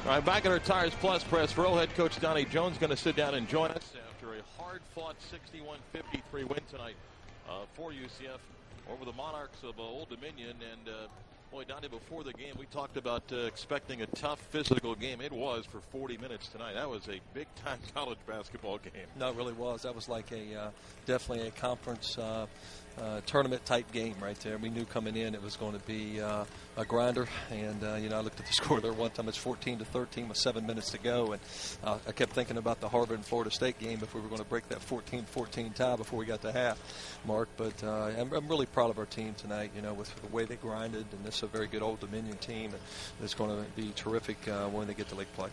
All right, back at our Tires Plus press row, head coach Donnie Jones going to sit down and join us after a hard-fought 61-53 win tonight for UCF over the Monarchs of Old Dominion. And boy, Donnie, before the game, we talked about expecting a tough physical game. It was for 40 minutes tonight. That was a big-time college basketball game. No, it really was. That was like definitely a conference tournament-type game right there. We knew coming in it was going to be a grinder. And, I looked at the score there one time. It's 14-13 with 7 minutes to go. And I kept thinking about the Harvard and Florida State game if we were going to break that 14-14 tie before we got to half, Mark. But I'm really proud of our team tonight, with the way they grinded. And this is a very good Old Dominion team. And it's going to be terrific when they get to league play.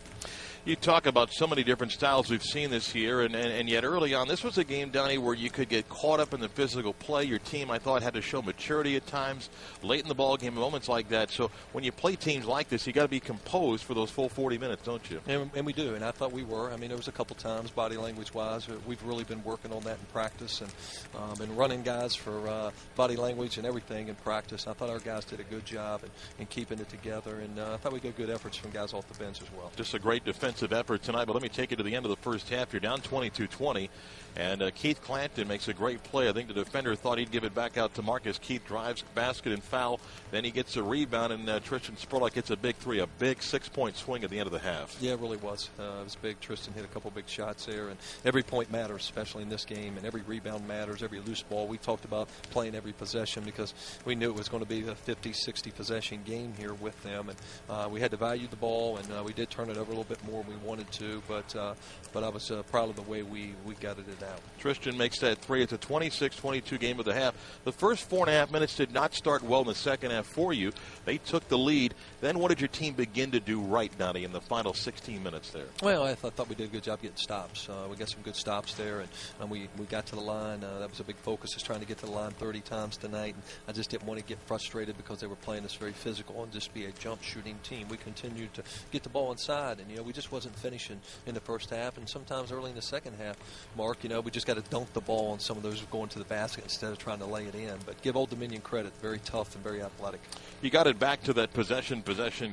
You talk about so many different styles we've seen this year, and yet early on, this was a game, Donnie, where you could get caught up in the physical play. Your team, I thought, had to show maturity at times, late in the ball game, moments like that. So when you play teams like this, you got to be composed for those full 40 minutes, don't you? And we do, and I thought we were. I mean, there was a couple times, body language-wise, we've really been working on that in practice and been running guys for body language and everything in practice. I thought our guys did a good job in keeping it together, and I thought we got good efforts from guys off the bench as well. Just a great defensive effort tonight, but let me take you to the end of the first half. You're down 22-20, and Keith Clanton makes a great play. I think the defender thought he'd give it back out to Marcus. Keith drives, basket, and foul. Then he gets a rebound, and Tristan Spurlock hits a big three, a big 6-point swing at the end of the half. Yeah, it really was. It was big. Tristan hit a couple big shots there, and every point matters, especially in this game, and every rebound matters, every loose ball. We talked about playing every possession because we knew it was going to be a 50, 60 possession game here with them, and we had to value the ball, and we did turn it over a little bit more than we wanted to, but I was proud of the way we gutted it out. Tristan makes that three. It's a 26-22 game of the half. The first 4.5 minutes did not start well in the second half for you. They took the lead. Then what did your team begin to do right, Donnie, in the final 16 minutes there? Well, I thought we did a good job getting stops. We got some good stops there, and we got to the line. That was a big focus, is trying to get to the line 30 times tonight. And I just didn't want to get frustrated because they were playing this very physical and just be a jump shooting team. We continued to get the ball inside, and we just wasn't finishing in the first half, and sometimes early in the second half, Mark, we just got to dunk the ball on some of those going to the basket instead of trying to lay it in. But give Old Dominion credit, very tough and very athletic. You got it back to that possession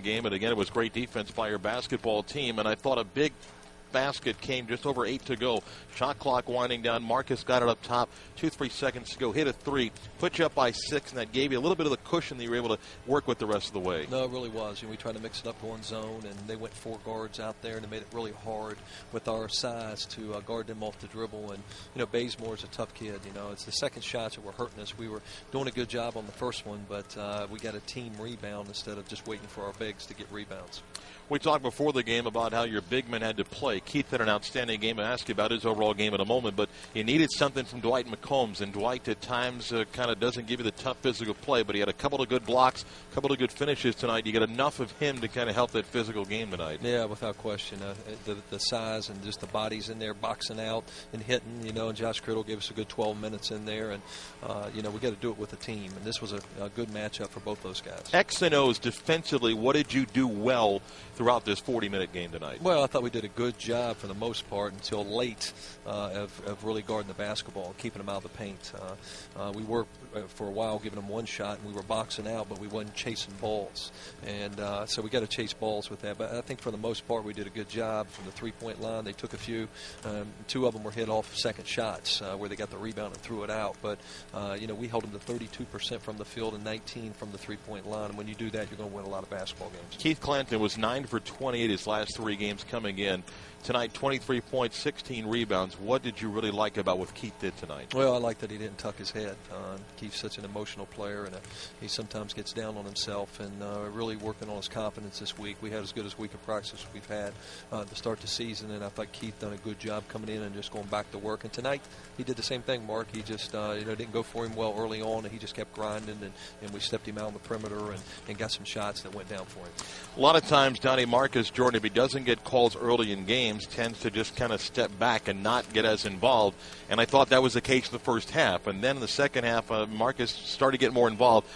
game, and again, it was great defense by your basketball team, and I thought a big basket came just over 8 to go. Shot clock winding down. Marcus got it up top. 2-3 seconds to go. Hit a three. Put you up by 6, and that gave you a little bit of the cushion that you were able to work with the rest of the way. No, it really was. We tried to mix it up going zone, and they went 4 guards out there, and it made it really hard with our size to guard them off the dribble. And, Bazemore's a tough kid. It's the second shots that were hurting us. We were doing a good job on the first one, but we got a team rebound instead of just waiting for our bigs to get rebounds. We talked before the game about how your big men had to play. Keith had an outstanding game. I'll ask you about his overall game in a moment, but you needed something from Dwight McCombs, and Dwight at times kind of doesn't give you the tough physical play, but he had a couple of good blocks, a couple of good finishes tonight. You get enough of him to kind of help that physical game tonight. Yeah, without question. The size and just the bodies in there boxing out and hitting, and Josh Criddle gave us a good 12 minutes in there, and, we got to do it with a team, and this was a good matchup for both those guys. X and O's defensively, what did you do well throughout this 40-minute game tonight? Well, I thought we did a good job for the most part until late of really guarding the basketball and keeping them out of the paint. We were, for a while, giving them one shot, and we were boxing out, but we wasn't chasing balls. And so we got to chase balls with that. But I think for the most part, we did a good job from the three-point line. They took a few. 2 of them were hit off second shots where they got the rebound and threw it out. But, we held them to 32% from the field and 19 from the three-point line. And when you do that, you're going to win a lot of basketball games. Keith Clanton was 9 for 28 his last 3 games coming in. Tonight, 23 points, 16 rebounds. What did you really like about what Keith did tonight? Well, I like that he didn't tuck his head. Keith's such an emotional player, and he sometimes gets down on himself, and really working on his confidence this week. We had as good a week of practice as we've had to start the season, and I thought Keith done a good job coming in and just going back to work. And tonight, he did the same thing, Mark. He just didn't go for him well early on, and he just kept grinding, and we stepped him out on the perimeter and got some shots that went down for him. A lot of times, Donnie, Marcus Jordan, if he doesn't get calls early in games, tends to just kind of step back and not get as involved. And I thought that was the case in the first half. And then in the second half, Marcus started to get more involved.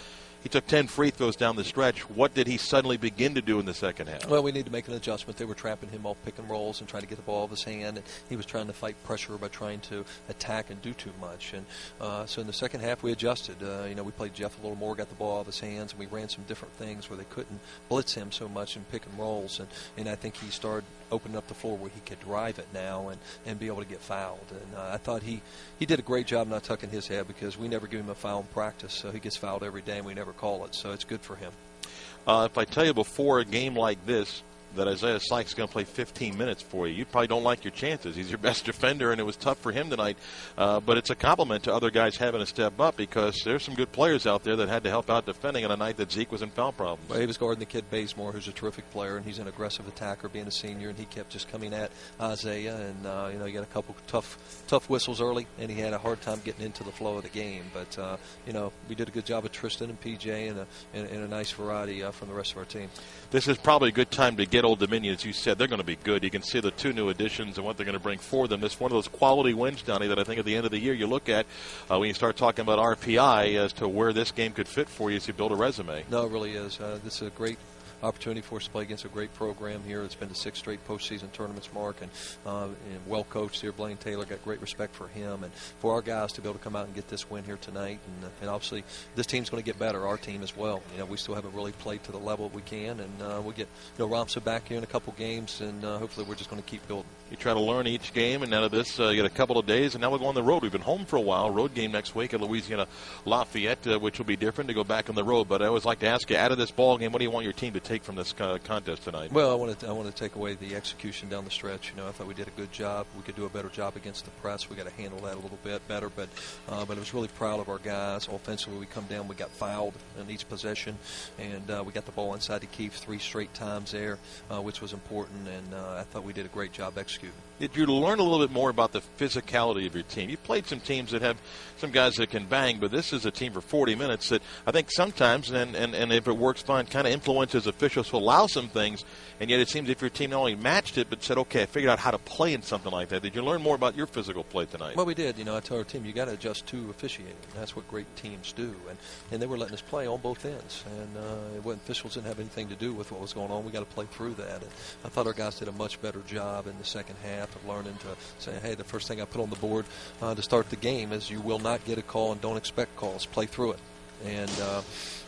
He took 10 free throws down the stretch. What did he suddenly begin to do in the second half? Well, we need to make an adjustment. They were trapping him off pick and rolls and trying to get the ball off his hand, and he was trying to fight pressure by trying to attack and do too much. And so in the second half, we adjusted. We played Jeff a little more, got the ball off his hands, and we ran some different things where they couldn't blitz him so much in pick and rolls. And I think he started opening up the floor where he could drive it now and be able to get fouled. And I thought he did a great job not tucking his head, because we never give him a foul in practice. So he gets fouled every day, and we never call it. So it's good for him. If I tell you before a game like this that Isaiah Sykes is going to play 15 minutes for you probably don't like your chances. He's your best defender, and it was tough for him tonight. But it's a compliment to other guys having to step up, because there's some good players out there that had to help out defending on a night that Zeke was in foul problems. Well, he was guarding the kid Bazemore, who's a terrific player, and he's an aggressive attacker being a senior, and he kept just coming at Isaiah. And, he got a couple tough whistles early, and he had a hard time getting into the flow of the game. But, we did a good job with Tristan and PJ and a nice variety from the rest of our team. This is probably a good time to get Old Dominion. As you said, they're going to be good. You can see the two new additions and what they're going to bring for them. This is one of those quality wins, Donnie, that I think at the end of the year you look at when you start talking about RPI as to where this game could fit for you as you build a resume. No, it really is. This is a great opportunity for us to play against a great program here. It's been the 6th straight postseason tournaments, Mark, and well coached here. Blaine Taylor, got great respect for him, and for our guys to be able to come out and get this win here tonight. And obviously, this team's going to get better. Our team as well. We still haven't really played to the level we can, and we'll get Ramsa back here in a couple games, and hopefully we're just going to keep building. You try to learn each game, and out of this, you get a couple of days, and now we'll go on the road. We've been home for a while. Road game next week at Louisiana Lafayette, which will be different to go back on the road. But I always like to ask you, out of this ball game, what do you want your team to take from this contest tonight? Well, I want to take away the execution down the stretch. I thought we did a good job. We could do a better job against the press. We got to handle that a little bit better. But I was really proud of our guys. Offensively, we come down. We got fouled in each possession, and we got the ball inside the key 3 straight times there, which was important. And I thought we did a great job executing. Did you learn a little bit more about the physicality of your team? You played some teams that have some guys that can bang, but this is a team for 40 minutes that I think sometimes, and if it works fine, kind of influences officials to allow some things, and yet it seems if your team not only matched it, but said, okay, I figured out how to play in something like that. Did you learn more about your physical play tonight? Well, we did. I told our team, you got to adjust to officiating. That's what great teams do, and they were letting us play on both ends, and officials didn't have anything to do with what was going on. We got to play through that, and I thought our guys did a much better job in the second half of learning to say, hey, the first thing I put on the board to start the game is you will not get a call and don't expect calls. Play through it. And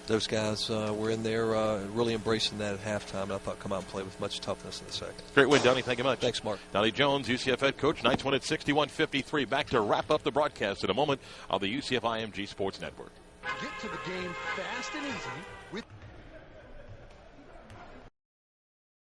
those guys were in there really embracing that at halftime, and I thought come out and play with much toughness in the second. Great win, Donnie. Thank you much. Thanks, Mark. Donnie Jones, UCF head coach. Nights win at 61-53. Back to wrap up the broadcast in a moment on the UCF IMG Sports Network. Get to the game fast and easy with